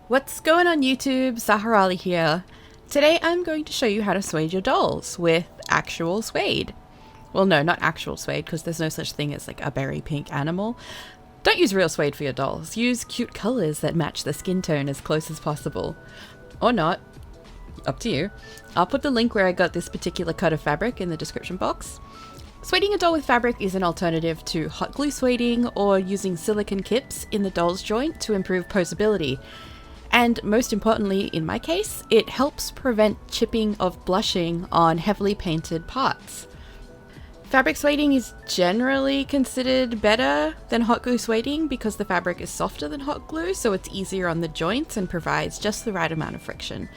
What's going on YouTube? Saharali here. Today I'm going to show you how to suede your dolls with actual suede. Well, no, not actual suede, because there's no such thing as like a berry pink animal. Don't use real suede for your dolls. Use cute colors that match the skin tone as close as possible. Or not. Up to you. I'll put the link where I got this particular cut of fabric in the description box. Sueding a doll with fabric is an alternative to hot glue sueding or using silicone kips in the doll's joint to improve posability. And most importantly, in my case, it helps prevent chipping of blushing on heavily painted parts. Fabric sueding is generally considered better than hot glue sueding because the fabric is softer than hot glue, so it's easier on the joints and provides just the right amount of friction.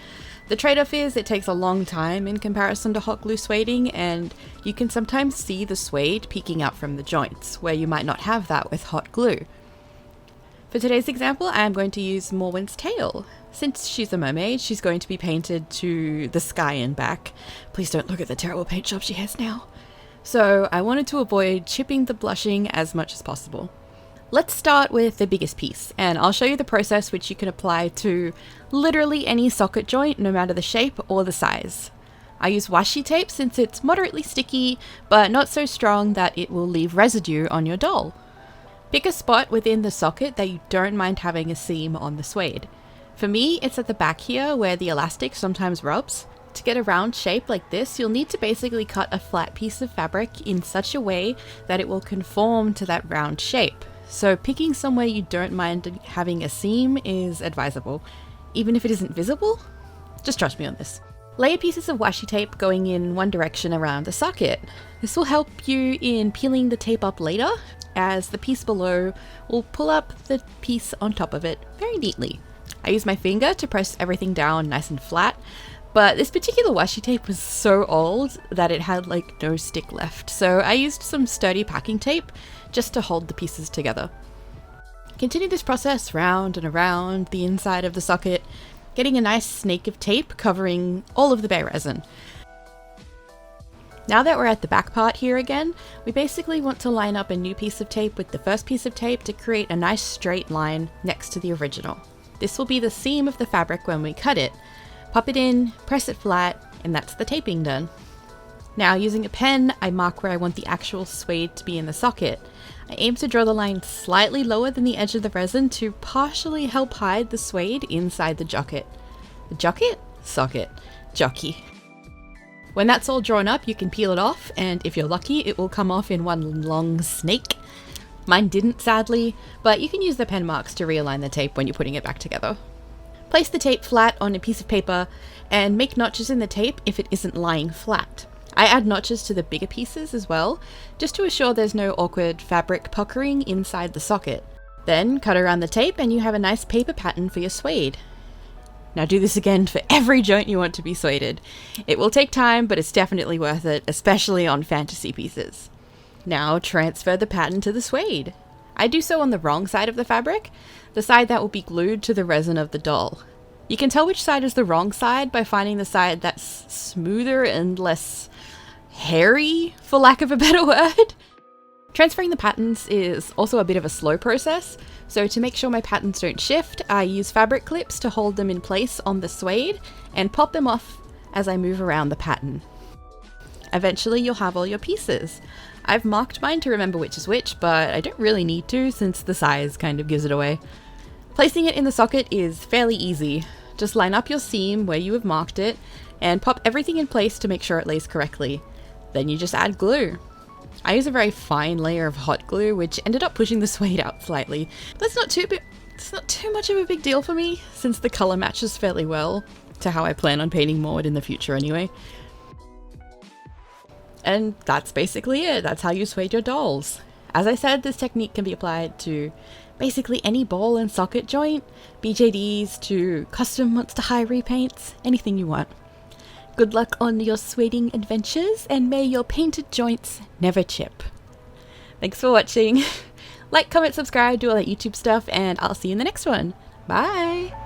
The trade-off is it takes a long time in comparison to hot glue sueding, and you can sometimes see the suede peeking out from the joints, where you might not have that with hot glue. For today's example, I am going to use Morwen's tail. Since she's a mermaid, she's going to be painted to the sky and back. Please don't look at the terrible paint job she has now. So I wanted to avoid chipping the blushing as much as possible. Let's start with the biggest piece, and I'll show you the process which you can apply to literally any socket joint, no matter the shape or the size. I use washi tape since it's moderately sticky, but not so strong that it will leave residue on your doll. Pick a spot within the socket that you don't mind having a seam on the suede. For me, it's at the back here where the elastic sometimes rubs. To get a round shape like this, you'll need to basically cut a flat piece of fabric in such a way that it will conform to that round shape. So picking somewhere you don't mind having a seam is advisable. Even if it isn't visible, just trust me on this. Layer pieces of washi tape going in one direction around the socket. This will help you in peeling the tape up later, as the piece below will pull up the piece on top of it very neatly. I use my finger to press everything down nice and flat, but this particular washi tape was so old that it had like no stick left, so I used some sturdy packing tape just to hold the pieces together. Continue this process round and around the inside of the socket, getting a nice snake of tape covering all of the bay resin. Now that we're at the back part here again, we basically want to line up a new piece of tape with the first piece of tape to create a nice straight line next to the original. This will be the seam of the fabric when we cut it. Pop it in, press it flat, and that's the taping done. Now using a pen, I mark where I want the actual suede to be in the socket. I aim to draw the line slightly lower than the edge of the resin to partially help hide the suede inside the jocket. The jocket? Socket. Jockey. When that's all drawn up, you can peel it off, and if you're lucky, it will come off in one long snake. Mine didn't, sadly, but you can use the pen marks to realign the tape when you're putting it back together. Place the tape flat on a piece of paper, and make notches in the tape if it isn't lying flat. I add notches to the bigger pieces as well, just to assure there's no awkward fabric puckering inside the socket. Then cut around the tape and you have a nice paper pattern for your suede. Now do this again for every joint you want to be sueded. It will take time, but it's definitely worth it, especially on fantasy pieces. Now transfer the pattern to the suede. I do so on the wrong side of the fabric, the side that will be glued to the resin of the doll. You can tell which side is the wrong side by finding the side that's smoother and less hairy, for lack of a better word. Transferring the patterns is also a bit of a slow process, so to make sure my patterns don't shift, I use fabric clips to hold them in place on the suede and pop them off as I move around the pattern. Eventually you'll have all your pieces. I've marked mine to remember which is which, but I don't really need to since the size kind of gives it away. Placing it in the socket is fairly easy. Just line up your seam where you have marked it and pop everything in place to make sure it lays correctly. Then you just add glue. I use a very fine layer of hot glue, which ended up pushing the suede out slightly. But it's not too much of a big deal for me, since the color matches fairly well to how I plan on painting Maud in the future anyway. And that's basically it. That's how you suede your dolls. As I said, this technique can be applied to basically any ball and socket joint, BJDs to custom Monster High repaints, anything you want. Good luck on your sueding adventures, and may your painted joints never chip. Thanks for watching. Like, comment, subscribe, do all that YouTube stuff, and I'll see you in the next one. Bye!